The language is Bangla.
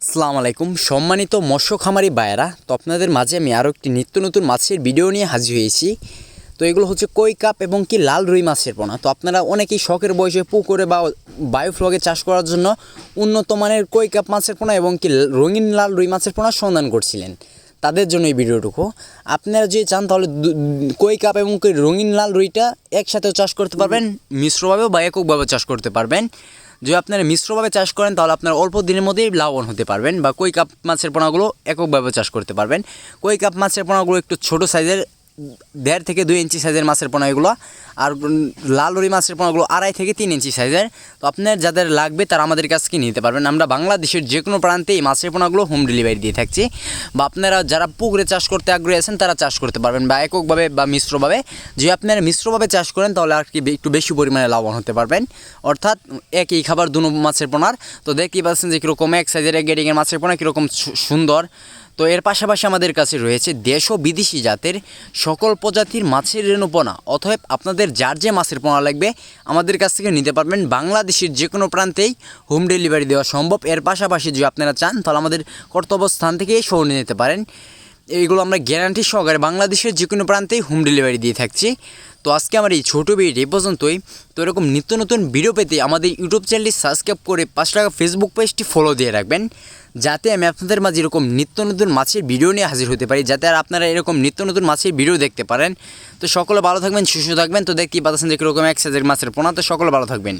আসসালামু আলাইকুম সম্মানিত মৎস্য খামারি ভাইয়েরা, তো আপনাদের মাঝে আমি আরও একটি নিত্য নতুন মাছের ভিডিও নিয়ে হাজির হয়েছি। তো এগুলো হচ্ছে কই কাপ এবং কি লাল রুই মাছের পোনা। তো আপনারা অনেকেই শখের বয়সে পুকুরে বা বায়োফ্লগে চাষ করার জন্য উন্নত মানের কই কাপ মাছের পোনা এবং কি রঙিন লাল রুই মাছের পোনার সন্ধান করছিলেন। তাদের জন্য এই ভিডিওটুকু। আপনারা যদি চান তাহলে কই কাপ এবং রঙিন লাল রুইটা একসাথেও চাষ করতে পারবেন, মিশ্রভাবেও বা এককভাবে চাষ করতে পারবেন। যদি আপনারা মিশ্রভাবে চাষ করেন তাহলে আপনারা অল্প দিনের মধ্যেই লাভবান হতে পারবেন, বা কই কাপ মাছের পোনাগুলো এককভাবে চাষ করতে পারবেন। কই কাপ মাছের পোনাগুলো একটু ছোটো সাইজের, 1.5 থেকে 2 ইঞ্চি সাইজের মাছের পোনা এগুলো, আর লাল রুই মাছের পোনাগুলো 2.5 থেকে 3 ইঞ্চি সাইজের। তো আপনার যাদের লাগবে তারা আমাদের কাছ থেকে নিতে পারবেন। আমরা বাংলাদেশের যে কোনো প্রান্তে এই মাছের পোনাগুলো হোম ডেলিভারি দিয়ে থাকছি, বা আপনারা যারা পুকুরে চাষ করতে আগ্রহী আছেন তারা চাষ করতে পারবেন, বা এককভাবে বা মিশ্রভাবে। যদি আপনারা মিশ্রভাবে চাষ করেন তাহলে আর কি একটু বেশি পরিমাণে লাভবান হতে পারবেন, অর্থাৎ একই খাবার দুনো মাছের পোনার। তো দেখতেই পাচ্ছেন যে কীরকম এক সাইজের এক গেটিংয়ের মাছের পোনা কীরকম সুন্দর। তো এর পাশাপাশি আমাদের কাছে রয়েছে দেশ ও বিদেশি জাতের সকল প্রজাতির মাছের রেণুপোনা। অতএব আপনাদের যার যে মাছের পোনা লাগবে আমাদের কাছ থেকে নিতে পারবেন। বাংলাদেশের যে কোনো প্রান্তেই হোম ডেলিভারি দেওয়া সম্ভব। এর পাশাপাশি যদি আপনারা চান তাহলে আমাদের কর্তব্যস্থান থেকেই সহ নিয়ে নিতে পারেন। এইগুলো আমরা গ্যারান্টি সহকারে বাংলাদেশের যে কোনো প্রান্তেই হোম ডেলিভারি দিয়ে থাকছি। তো আজকে আমার এই ছোটো ভিডিও এই পর্যন্তই। তো এরকম নিত্য নতুন ভিডিও পেতে আমাদের ইউটিউব চ্যানেলটি সাবস্ক্রাইব করে 5 টাকা ফেসবুক পেজটি ফলো দিয়ে রাখবেন, যাতে আমি আপনাদের মাঝে এরকম নিত্য নতুন মাছের ভিডিও নিয়ে হাজির হতে পারি, যাতে আর আপনারা এরকম নিত্য নতুন মাছের ভিডিও দেখতে পারেন। তো সকলে ভালো থাকবেন, সুস্থ থাকবেন। তো দেখতেই পাচ্ছেন যে কীরকম এক সাইজের মাছের পোনা। তো সকলে ভালো থাকবেন।